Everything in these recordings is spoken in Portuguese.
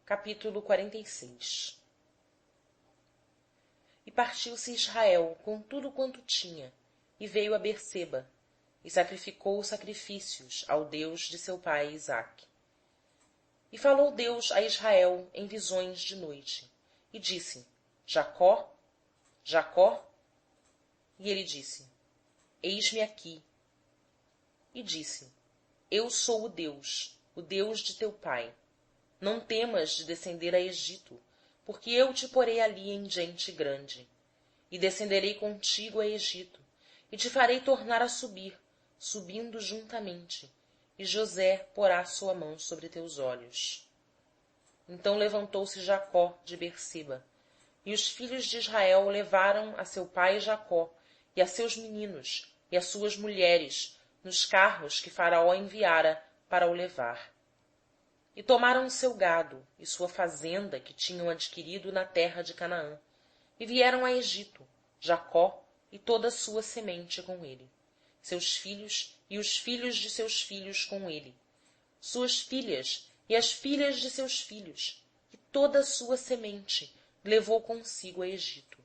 Capítulo 46. E partiu-se Israel com tudo quanto tinha, e veio a Berseba, e sacrificou sacrifícios ao Deus de seu pai Isaque. E falou Deus a Israel em visões de noite, e disse: Jacó, Jacó. E ele disse: Eis-me aqui. E disse: Eu sou o Deus de teu pai. Não temas de descender a Egito, porque eu te porei ali em gente grande. E descenderei contigo a Egito, e te farei tornar a subir, subindo juntamente, e José porá sua mão sobre teus olhos. Então levantou-se Jacó de Berseba, e os filhos de Israel levaram a seu pai Jacó, e a seus meninos, e a suas mulheres, nos carros que Faraó enviara para o levar. E tomaram seu gado e sua fazenda que tinham adquirido na terra de Canaã, e vieram a Egito, Jacó e toda a sua semente com ele, seus filhos e os filhos de seus filhos com ele, suas filhas e as filhas de seus filhos, e toda a sua semente levou consigo a Egito.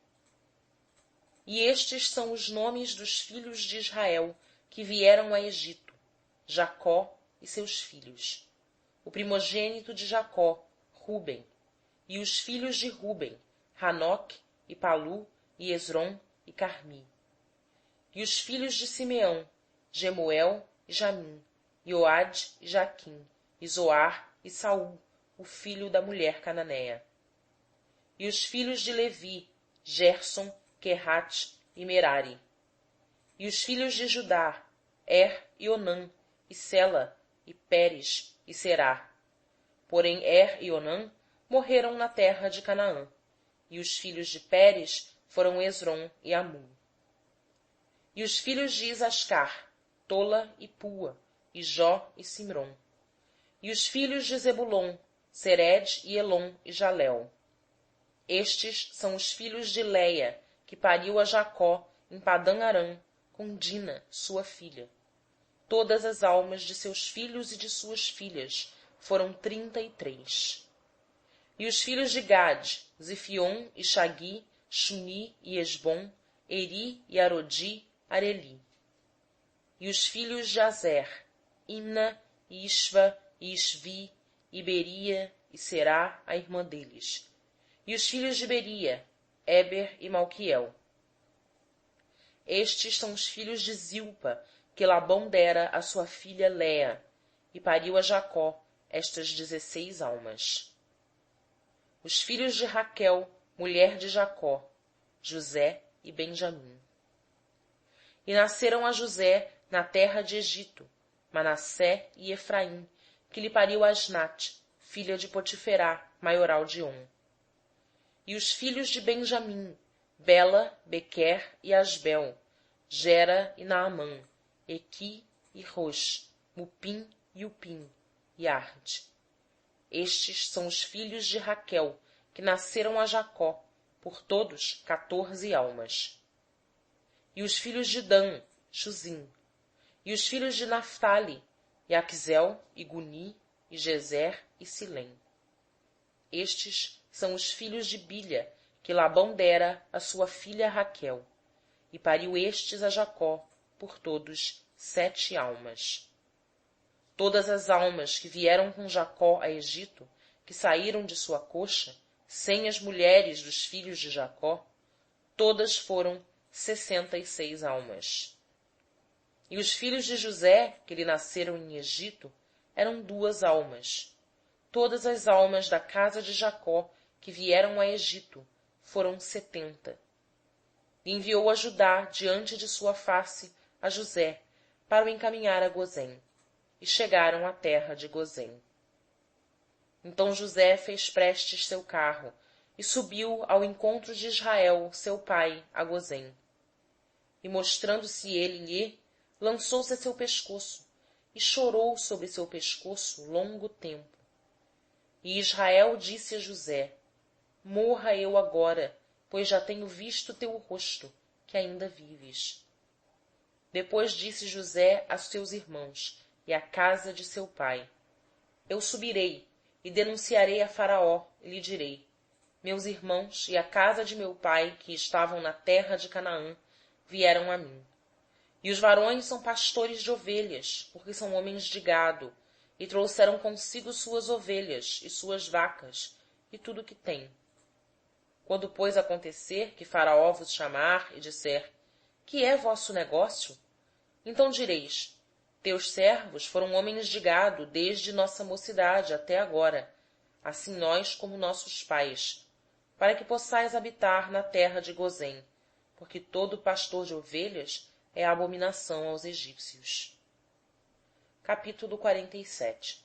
E estes são os nomes dos filhos de Israel que vieram a Egito, Jacó e seus filhos. O primogênito de Jacó, Ruben, e os filhos de Ruben, Hanoque, e Palu, e Esrom, e Carmi. E os filhos de Simeão, Gemuel e Jamim, e Oade e Jaquim, e Zoar e Saul, o filho da mulher cananeia. E os filhos de Levi, Gerson, Querate e Merari. E os filhos de Judá, e Onã, e Sela, e Pérez, e Será. Porém e Onã morreram na terra de Canaã, e os filhos de Pérez foram Esrom e Amul. E os filhos de Isascar, Tola e Pua, e Jó e Simrom. E os filhos de Zebulon, Sered e Elon e Jalel. Estes são os filhos de Leia, que pariu a Jacó em Padã-Arã, com Dina, sua filha. Todas as almas de seus filhos e de suas filhas foram 33. E os filhos de Gade, Zifion e Shagui, Shuni e Esbom, Eri e Arodi, Areli. E os filhos de Azer, Imna, e Isva, e Isvi, e Beria, e Será, a irmã deles. E os filhos de Beria, Eber e Malquiel. Estes são os filhos de Zilpa, que Labão dera a sua filha Léa, e pariu a Jacó estas 16 almas. Os filhos de Raquel, mulher de Jacó, José e Benjamim. E nasceram a José na terra de Egito, Manassé e Efraim, que lhe pariu Asnate, filha de Potiferá, maioral de On. E os filhos de Benjamim, Bela, Bequer e Asbel, Gera e Naamã, Equi e Ros, Mupim e Upim, e Arde. Estes são os filhos de Raquel, que nasceram a Jacó, por todos 14 almas. E os filhos de Dan, Chuzim. E os filhos de Naphtali, Yaxzel, e Guni, e Jezer, e Silém. Estes são os filhos de Bilha, que Labão dera a sua filha Raquel, e pariu estes a Jacó, por todos 7 almas. Todas as almas que vieram com Jacó a Egito, que saíram de sua coxa, sem as mulheres dos filhos de Jacó, todas foram 66 almas. E os filhos de José, que lhe nasceram em Egito, eram 2 almas. Todas as almas da casa de Jacó que vieram a Egito foram 70. E enviou a Judá diante de sua face a José, para o encaminhar a Gozém. E chegaram à terra de Gozém. Então José fez prestes seu carro, e subiu ao encontro de Israel, seu pai, a Gozém. E mostrando-se ele-lhe, lançou-se a seu pescoço, e chorou sobre seu pescoço longo tempo. E Israel disse a José: Morra eu agora, pois já tenho visto teu rosto, que ainda vives. Depois disse José a seus irmãos e à casa de seu pai: Eu subirei e denunciarei a Faraó, e lhe direi: meus irmãos e a casa de meu pai, que estavam na terra de Canaã, vieram a mim. E os varões são pastores de ovelhas, porque são homens de gado, e trouxeram consigo suas ovelhas e suas vacas, e tudo o que têm. Quando, pois, acontecer que Faraó vos chamar e disser: que é vosso negócio? Então direis: teus servos foram homens de gado desde nossa mocidade até agora, assim nós como nossos pais, para que possais habitar na terra de Gozém, porque todo pastor de ovelhas é abominação aos egípcios. Capítulo 47.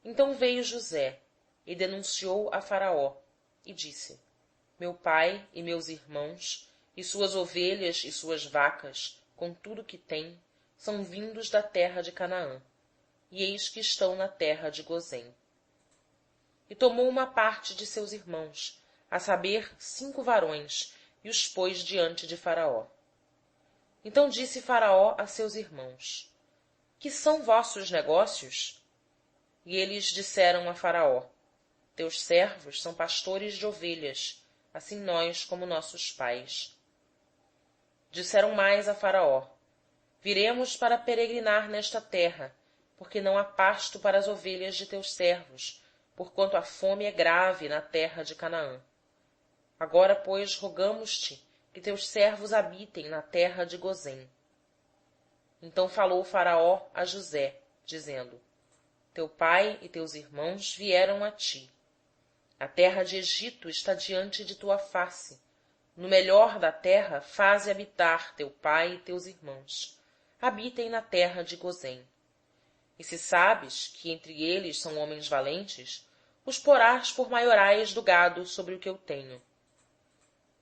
Então veio José e denunciou a Faraó, e disse: meu pai e meus irmãos, e suas ovelhas e suas vacas, com tudo o que têm, são vindos da terra de Canaã, e eis que estão na terra de Gozém. E tomou uma parte de seus irmãos, a saber, 5 varões, e os pôs diante de Faraó. Então disse Faraó a seus irmãos: que são vossos negócios? E eles disseram a Faraó: teus servos são pastores de ovelhas, assim nós como nossos pais. Disseram mais a Faraó: viremos para peregrinar nesta terra, porque não há pasto para as ovelhas de teus servos, porquanto a fome é grave na terra de Canaã. Agora, pois, rogamo-te que teus servos habitem na terra de Gozém. Então falou Faraó a José, dizendo: teu pai e teus irmãos vieram a ti. A terra de Egito está diante de tua face. No melhor da terra faze habitar teu pai e teus irmãos. Habitem na terra de Gozém. E se sabes que entre eles são homens valentes, os porás por maiorais do gado sobre o que eu tenho.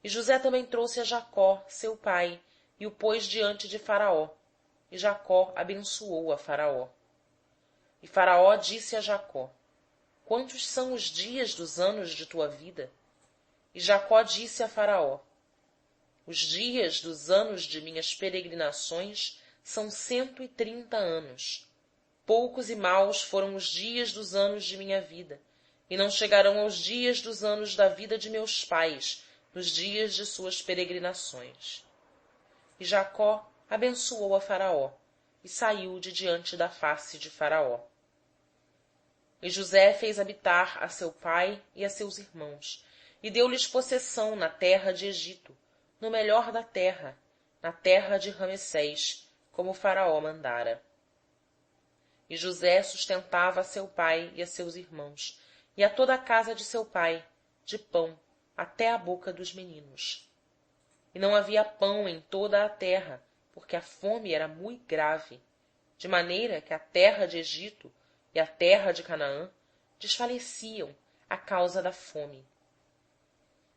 E José também trouxe a Jacó, seu pai, e o pôs diante de Faraó. E Jacó abençoou a Faraó. E Faraó disse a Jacó: quantos são os dias dos anos de tua vida? E Jacó disse a Faraó: os dias dos anos de minhas peregrinações são 130 anos. Poucos e maus foram os dias dos anos de minha vida, e não chegarão aos dias dos anos da vida de meus pais, nos dias de suas peregrinações. E Jacó abençoou a Faraó, e saiu de diante da face de Faraó. E José fez habitar a seu pai e a seus irmãos, e deu-lhes possessão na terra de Egito, no melhor da terra, na terra de Ramessés, como Faraó mandara. E José sustentava a seu pai e a seus irmãos, e a toda a casa de seu pai, de pão, até a boca dos meninos. E não havia pão em toda a terra, porque a fome era muito grave, de maneira que a terra de Egito e a terra de Canaã desfaleciam à causa da fome.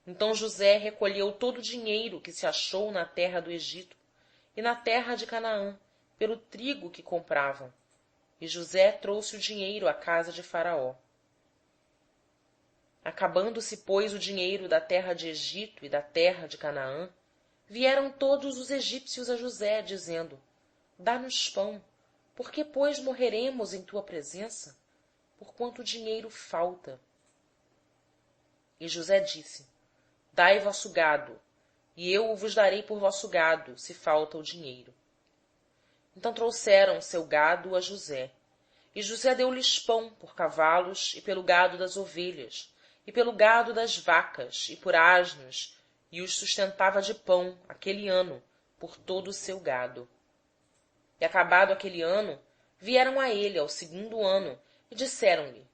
Então José recolheu todo o dinheiro que se achou na terra do Egito e na terra de Canaã, pelo trigo que compravam, e José trouxe o dinheiro à casa de Faraó. Acabando-se, pois, o dinheiro da terra de Egito e da terra de Canaã, vieram todos os egípcios a José, dizendo: dá-nos pão, por que, pois, morreremos em tua presença? Porquanto o dinheiro falta. E José disse: dai vosso gado, e eu o vos darei por vosso gado, se falta o dinheiro. Então trouxeram seu gado a José, e José deu-lhes pão por cavalos e pelo gado das ovelhas, e pelo gado das vacas e por asnos, e os sustentava de pão aquele ano por todo o seu gado. E acabado aquele ano, vieram a ele ao 2º ano e disseram-lhe: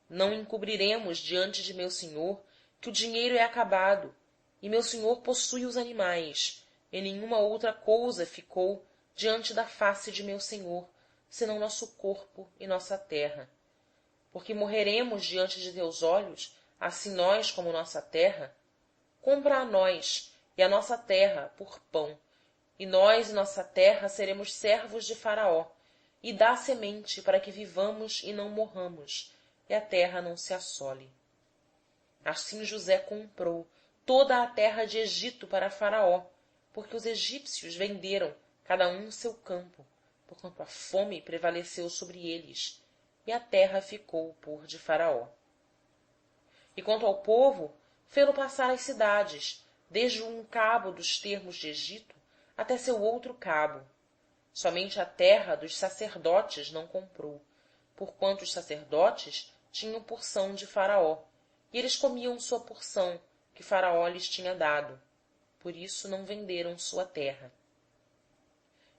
não encobriremos diante de meu senhor que o dinheiro é acabado, e meu senhor possui os animais, e nenhuma outra coisa ficou diante da face de meu senhor, senão nosso corpo e nossa terra. Porque morreremos diante de teus olhos, assim nós como nossa terra. Compra a nós e a nossa terra por pão, e nós e nossa terra seremos servos de Faraó, e dá semente para que vivamos e não morramos, e a terra não se assole. Assim José comprou toda a terra de Egito para Faraó, porque os egípcios venderam cada um seu campo, porquanto a fome prevaleceu sobre eles, e a terra ficou por de Faraó. E quanto ao povo, fê-lo passar as cidades, desde um cabo dos termos de Egito até seu outro cabo. Somente a terra dos sacerdotes não comprou, porquanto os sacerdotes tinham porção de Faraó, e eles comiam sua porção, que Faraó lhes tinha dado. Por isso não venderam sua terra.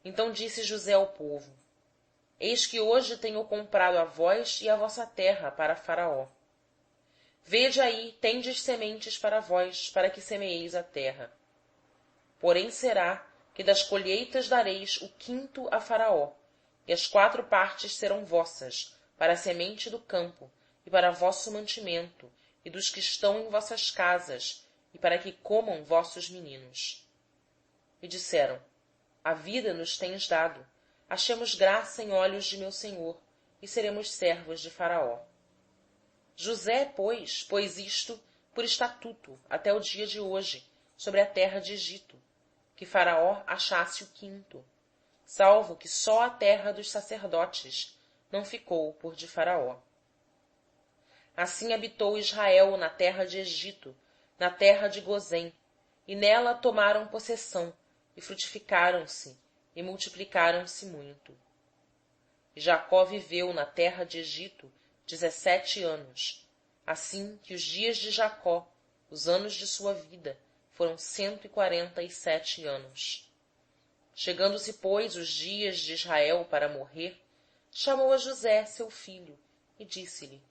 Então disse José ao povo: Eis que hoje tenho comprado a vós e a vossa terra para Faraó. Vede aí, tendes sementes para vós, para que semeeis a terra. Porém será que das colheitas dareis o quinto a Faraó, e as 4 partes serão vossas, para a semente do campo, e para vosso mantimento, e dos que estão em vossas casas, e para que comam vossos meninos. E disseram: A vida nos tens dado, achemos graça em olhos de meu senhor, e seremos servos de Faraó. José, pois, pôs isto por estatuto até o dia de hoje sobre a terra de Egito, que Faraó achasse o quinto, salvo que só a terra dos sacerdotes não ficou por de Faraó. Assim habitou Israel na terra de Egito, na terra de Gozém, e nela tomaram possessão, e frutificaram-se, e multiplicaram-se muito. E Jacó viveu na terra de Egito 17 anos, assim que os dias de Jacó, os anos de sua vida, foram 147 anos. Chegando-se, pois, os dias de Israel para morrer, chamou a José, seu filho, e disse-lhe: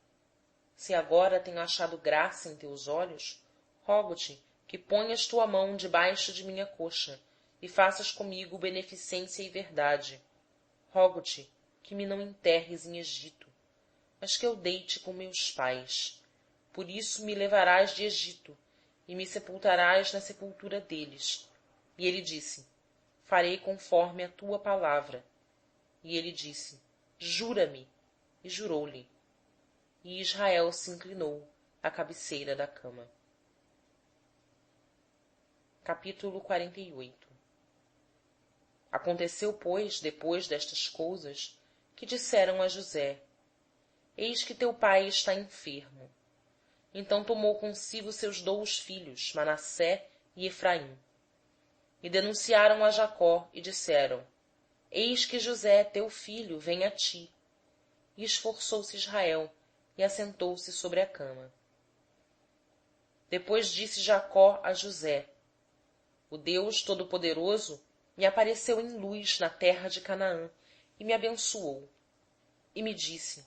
Se agora tenho achado graça em teus olhos, rogo-te que ponhas tua mão debaixo de minha coxa e faças comigo beneficência e verdade. Rogo-te que me não enterres em Egito, mas que eu deite com meus pais. Por isso me levarás de Egito e me sepultarás na sepultura deles. E ele disse: Farei conforme a tua palavra. E ele disse: Jura-me. E jurou-lhe. E Israel se inclinou à cabeceira da cama. Capítulo 48. Aconteceu, pois, depois destas coisas, que disseram a José: Eis que teu pai está enfermo. Então tomou consigo seus 2 filhos, Manassé e Efraim. E denunciaram a Jacó e disseram: Eis que José, teu filho, vem a ti. E esforçou-se Israel e assentou-se sobre a cama. Depois disse Jacó a José: O Deus Todo-Poderoso me apareceu em luz na terra de Canaã e me abençoou. E me disse: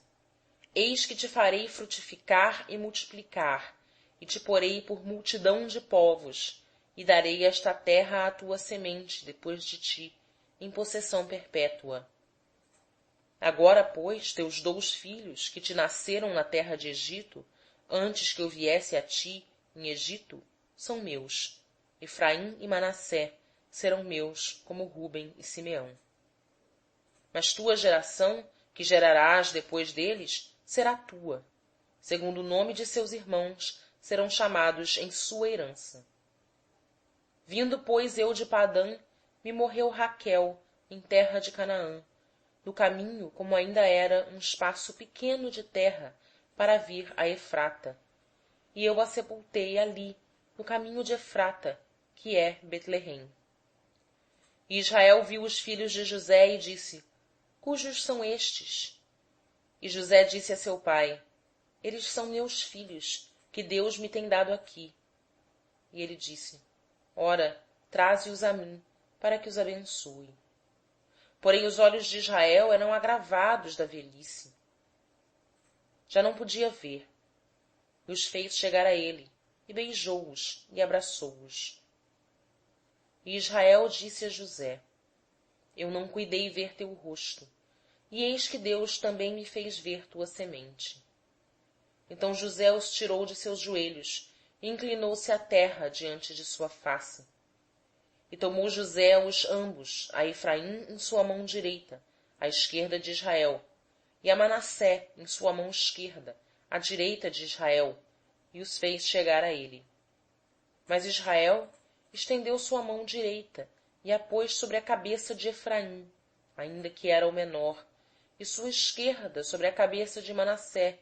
Eis que te farei frutificar e multiplicar, e te porei por multidão de povos, e darei esta terra à tua semente depois de ti, em possessão perpétua. Agora, pois, teus 2 filhos, que te nasceram na terra de Egito, antes que eu viesse a ti, em Egito, são meus. Efraim e Manassé serão meus, como Rúben e Simeão. Mas tua geração, que gerarás depois deles, será tua. Segundo o nome de seus irmãos, serão chamados em sua herança. Vindo, pois, eu de Padã, me morreu Raquel, em terra de Canaã, no caminho, como ainda era um espaço pequeno de terra para vir a Efrata. E eu a sepultei ali, no caminho de Efrata, que é Betleém. E Israel viu os filhos de José e disse: Cujos são estes? E José disse a seu pai: Eles são meus filhos, que Deus me tem dado aqui. E ele disse: Ora, traze-os a mim, para que os abençoe. Porém os olhos de Israel eram agravados da velhice. Já não podia ver. E os fez chegar a ele, e beijou-os e abraçou-os. E Israel disse a José: Eu não cuidei ver teu rosto, e eis que Deus também me fez ver tua semente. Então José os tirou de seus joelhos e inclinou-se à terra diante de sua face. E tomou José-os ambos, a Efraim em sua mão direita, à esquerda de Israel, e a Manassé em sua mão esquerda, à direita de Israel, e os fez chegar a ele. Mas Israel estendeu sua mão direita e a pôs sobre a cabeça de Efraim, ainda que era o menor, e sua esquerda sobre a cabeça de Manassés,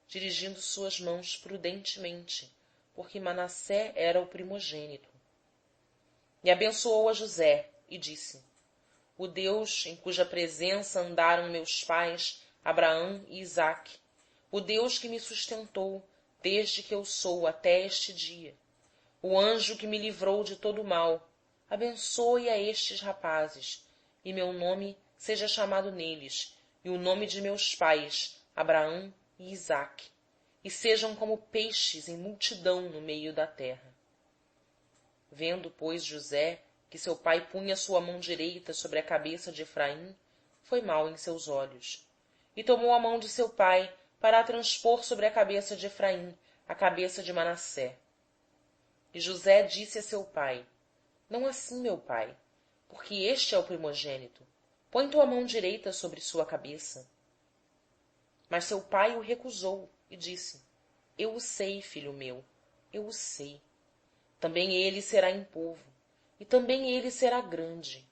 dirigindo suas mãos prudentemente, porque Manassés era o primogênito. E abençoou a José, e disse: O Deus em cuja presença andaram meus pais, Abraão e Isaque, o Deus que me sustentou desde que eu sou até este dia, o anjo que me livrou de todo o mal, abençoe a estes rapazes, e meu nome seja chamado neles, e o nome de meus pais, Abraão e Isaque, e sejam como peixes em multidão no meio da terra. Vendo, pois, José que seu pai punha sua mão direita sobre a cabeça de Efraim, foi mal em seus olhos. E tomou a mão de seu pai para a transpor sobre a cabeça de Efraim, a cabeça de Manassés. E José disse a seu pai: Não assim, meu pai, porque este é o primogênito. Põe tua mão direita sobre sua cabeça. Mas seu pai o recusou e disse: Eu o sei, filho meu, eu o sei. Também ele será em povo, e também ele será grande.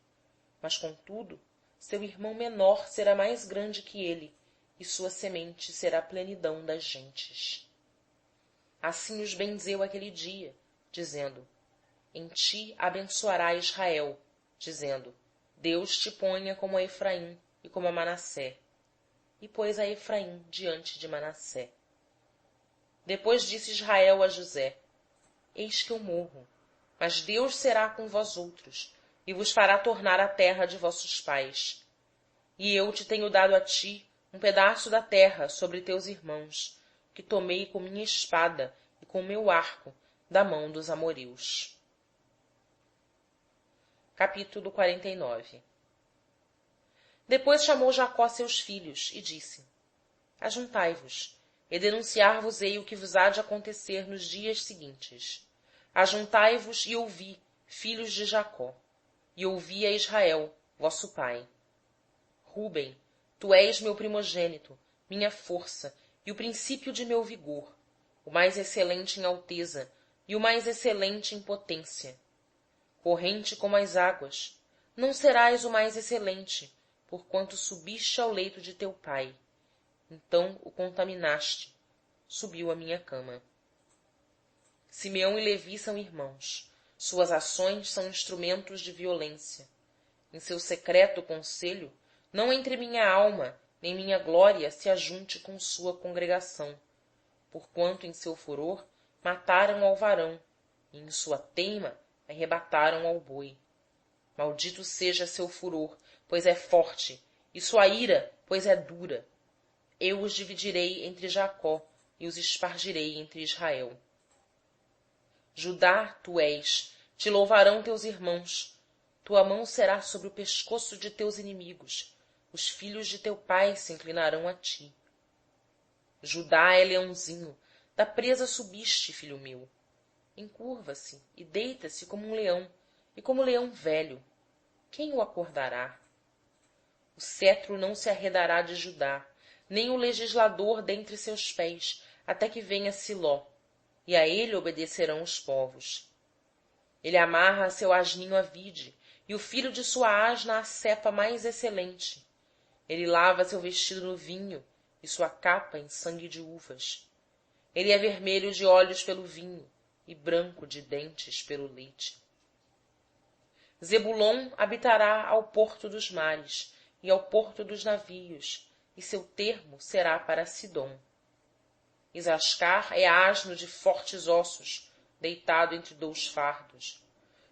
Mas, contudo, seu irmão menor será mais grande que ele, e sua semente será a plenidão das gentes. Assim os benzeu aquele dia, dizendo: Em ti abençoará Israel, dizendo: Deus te ponha como a Efraim e como a Manassés. E pôs a Efraim diante de Manassés. Depois disse Israel a José: Eis que eu morro, mas Deus será com vós outros, e vos fará tornar à terra de vossos pais. E eu te tenho dado a ti um pedaço da terra sobre teus irmãos, que tomei com minha espada e com meu arco da mão dos amorreus. Capítulo 49. Depois chamou Jacó seus filhos e disse: Ajuntai-vos, e denunciar-vos-ei o que vos há de acontecer nos dias seguintes. Ajuntai-vos e ouvi, filhos de Jacó, e ouvi a Israel, vosso pai. Rúben, tu és meu primogênito, minha força e o princípio de meu vigor, o mais excelente em alteza e o mais excelente em potência. Corrente como as águas, não serás o mais excelente, porquanto subiste ao leito de teu pai. Então o contaminaste, subiu à minha cama. Simeão e Levi são irmãos, suas ações são instrumentos de violência. Em seu secreto conselho, não entre minha alma nem minha glória se ajunte com sua congregação, porquanto em seu furor mataram ao varão, e em sua teima arrebataram ao boi. Maldito seja seu furor, pois é forte, e sua ira, pois é dura. Eu os dividirei entre Jacó e os espargirei entre Israel. Judá tu és, te louvarão teus irmãos. Tua mão será sobre o pescoço de teus inimigos. Os filhos de teu pai se inclinarão a ti. Judá é leãozinho, da presa subiste, filho meu. Encurva-se e deita-se como um leão, e como leão velho. Quem o acordará? O cetro não se arredará de Judá, nem o legislador dentre seus pés, até que venha Siló, e a ele obedecerão os povos. Ele amarra seu asninho à vide, e o filho de sua asna à cepa mais excelente. Ele lava seu vestido no vinho, e sua capa em sangue de uvas. Ele é vermelho de olhos pelo vinho, e branco de dentes pelo leite. Zebulon habitará ao porto dos mares, e ao porto dos navios, e seu termo será para Sidom. Isascar é asno de fortes ossos, deitado entre 2 fardos.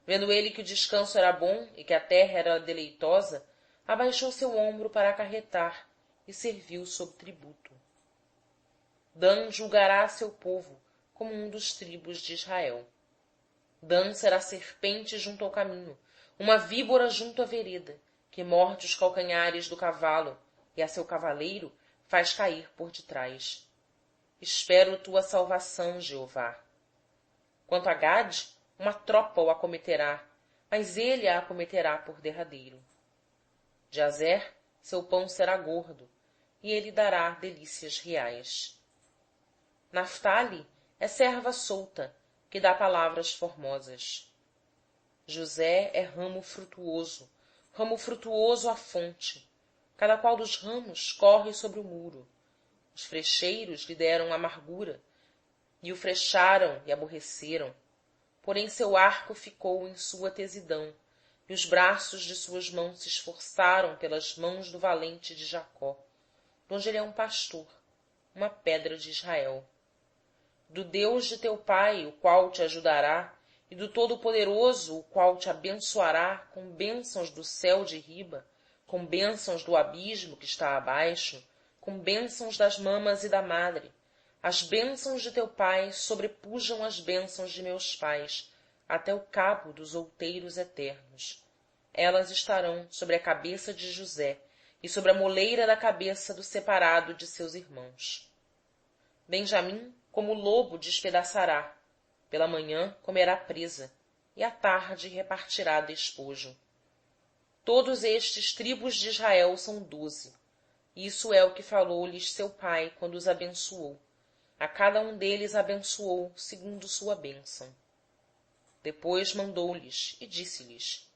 Vendo ele que o descanso era bom e que a terra era deleitosa, abaixou seu ombro para acarretar e serviu sob tributo. Dan julgará seu povo como um dos tribos de Israel. Dan será serpente junto ao caminho, uma víbora junto à vereda, que morde os calcanhares do cavalo e a seu cavaleiro faz cair por detrás. Espero tua salvação, Jeová. Quanto a Gade, uma tropa o acometerá, mas ele a acometerá por derradeiro. De Azer, seu pão será gordo, e ele dará delícias reais. Naftali é serva solta, que dá palavras formosas. José é ramo frutuoso à fonte. cada qual dos ramos corre sobre o muro. Os frecheiros lhe deram amargura, e o frecharam e aborreceram. Porém seu arco ficou em sua tesidão, e os braços de suas mãos se esforçaram pelas mãos do valente de Jacó, donde ele é um pastor, uma pedra de Israel. Do Deus de teu pai, o qual te ajudará, e do Todo-Poderoso, o qual te abençoará com bênçãos do céu de riba, com bênçãos do abismo que está abaixo, com bênçãos das mamas e da madre. As bênçãos de teu pai sobrepujam as bênçãos de meus pais, até o cabo dos outeiros eternos. Elas estarão sobre a cabeça de José e sobre a moleira da cabeça do separado de seus irmãos. Benjamim, como lobo, despedaçará. Pela manhã comerá presa, e à tarde repartirá despojo. Todos estes tribos de Israel são 12. Isso é o que falou-lhes seu pai quando os abençoou. A cada um deles abençoou segundo sua bênção. Depois mandou-lhes e disse-lhes: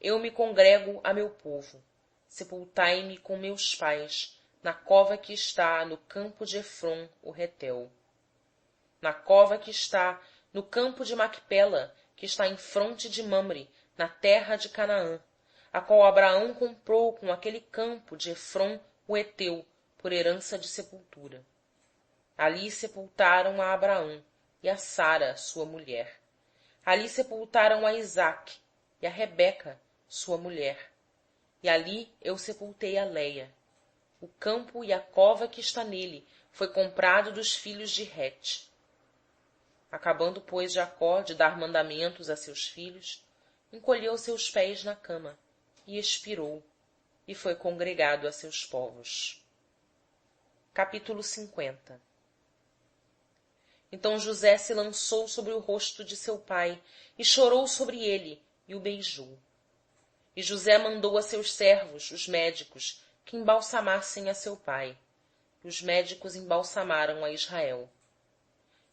Eu me congrego a meu povo. Sepultai-me com meus pais, na cova que está no campo de Efrom, o Retel. Na cova que está no campo de Macpela, que está em fronte de Mamre, na terra de Canaã, a qual Abraão comprou com aquele campo de Efrom, o Heteu, por herança de sepultura. Ali sepultaram a Abraão e a Sara, sua mulher. Ali sepultaram a Isaque e a Rebeca, sua mulher. E ali eu sepultei a Leia. O campo e a cova que está nele foi comprado dos filhos de Het. Acabando, pois, Jacó de dar mandamentos a seus filhos, encolheu seus pés na cama e expirou, e foi congregado a seus povos. Capítulo 50. Então José se lançou sobre o rosto de seu pai, e chorou sobre ele, e o beijou. E José mandou a seus servos, os médicos, que embalsamassem a seu pai. E os médicos embalsamaram a Israel.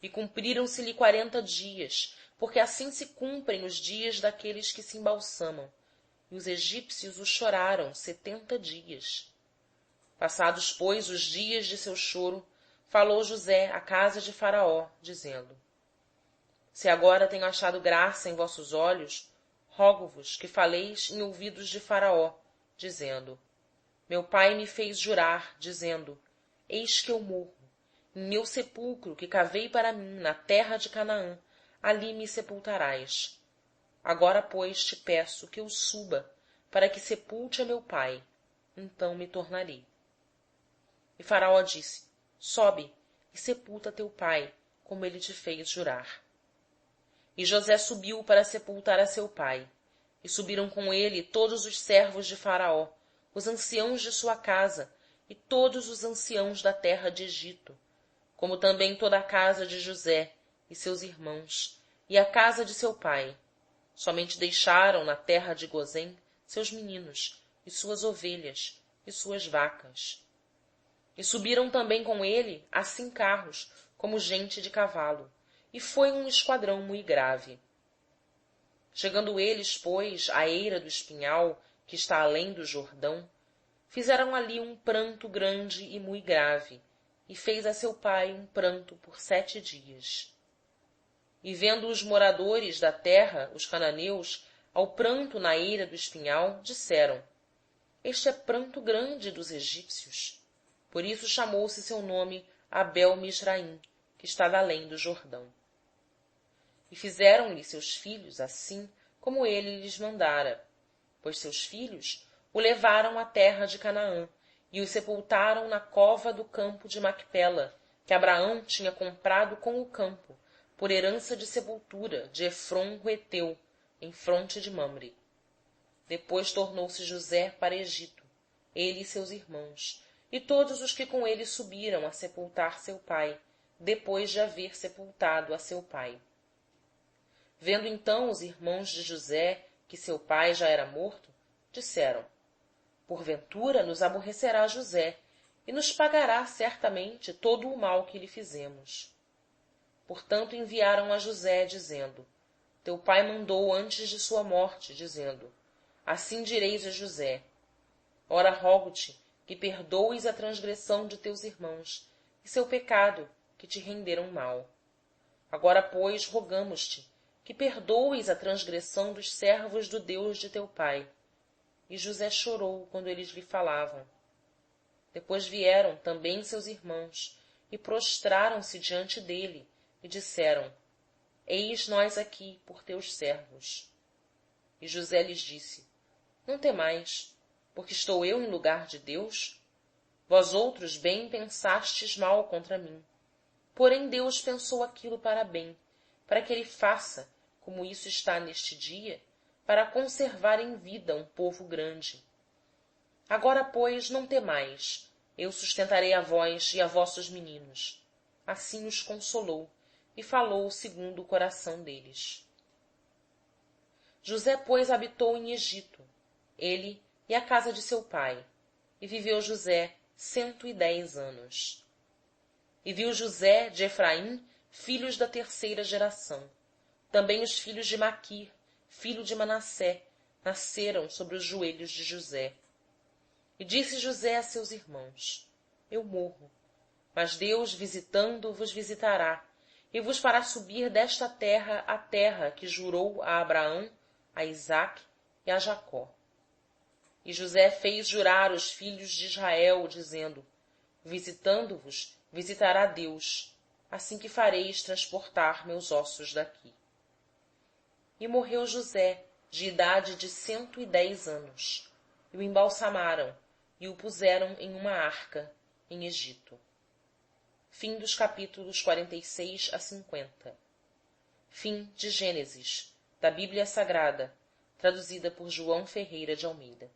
E cumpriram-se-lhe 40 dias, porque assim se cumprem os dias daqueles que se embalsamam. E os egípcios o choraram 70 dias. Passados, pois, os dias de seu choro, falou José à casa de Faraó, dizendo: Se agora tenho achado graça em vossos olhos, rogo-vos que faleis em ouvidos de Faraó, dizendo: Meu pai me fez jurar, dizendo: Eis que eu morro. Em meu sepulcro que cavei para mim na terra de Canaã, ali me sepultarás. Agora, pois, te peço que eu suba, para que sepulte a meu pai. Então me tornarei. E Faraó disse: Sobe e sepulta teu pai, como ele te fez jurar. E José subiu para sepultar a seu pai. E subiram com ele todos os servos de Faraó, os anciãos de sua casa, e todos os anciãos da terra de Egito, como também toda a casa de José e seus irmãos, e a casa de seu pai. Somente deixaram na terra de Gozém seus meninos, e suas ovelhas, e suas vacas. E subiram também com ele carros, como gente de cavalo, e foi um esquadrão muito grave. Chegando eles, pois, à eira do espinhal, que está além do Jordão, fizeram ali um pranto grande e muito grave, e fez a seu pai um pranto por 7 dias. E vendo os moradores da terra, os cananeus, ao pranto na eira do espinhal, disseram: Este é pranto grande dos egípcios. Por isso chamou-se seu nome Abel-Misraim, que está além do Jordão. E fizeram-lhe seus filhos assim como ele lhes mandara, pois seus filhos o levaram à terra de Canaã, e o sepultaram na cova do campo de Macpela, que Abraão tinha comprado com o campo, por herança de sepultura de Efrom o Heteu, em fronte de Mamre. Depois tornou-se José para Egito, ele e seus irmãos, e todos os que com ele subiram a sepultar seu pai, depois de haver sepultado a seu pai. Vendo então os irmãos de José que seu pai já era morto, disseram: Porventura nos aborrecerá José, e nos pagará certamente todo o mal que lhe fizemos. Portanto enviaram a José, dizendo: Teu pai mandou antes de sua morte, dizendo: Assim direis a José: Ora rogo-te que perdoes a transgressão de teus irmãos e seu pecado, que te renderam mal. Agora, pois, rogamo-te que perdoes a transgressão dos servos do Deus de teu pai. E José chorou quando eles lhe falavam. Depois vieram também seus irmãos e prostraram-se diante dele e disseram: Eis nós aqui por teus servos. E José lhes disse: Não temais, porque estou eu em lugar de Deus? Vós outros bem pensastes mal contra mim. Porém Deus pensou aquilo para bem, para que ele faça, como isso está neste dia, para conservar em vida um povo grande. Agora, pois, não temais, eu sustentarei a vós e a vossos meninos. Assim os consolou e falou segundo o coração deles. José, pois, habitou em Egito, ele e a casa de seu pai, e viveu José 110 anos. E viu José de Efraim filhos da terceira geração. Também os filhos de Maquir, filho de Manassé, nasceram sobre os joelhos de José. E disse José a seus irmãos: Eu morro, mas Deus, visitando, vos visitará, e vos fará subir desta terra a terra que jurou a Abraão, a Isaque e a Jacó. E José fez jurar os filhos de Israel, dizendo: Visitando-vos, visitará Deus, assim que fareis transportar meus ossos daqui. E morreu José, de idade de 110 anos, e o embalsamaram, e o puseram em uma arca, em Egito. Fim dos capítulos 46 a 50. Fim de Gênesis, da Bíblia Sagrada, traduzida por João Ferreira de Almeida.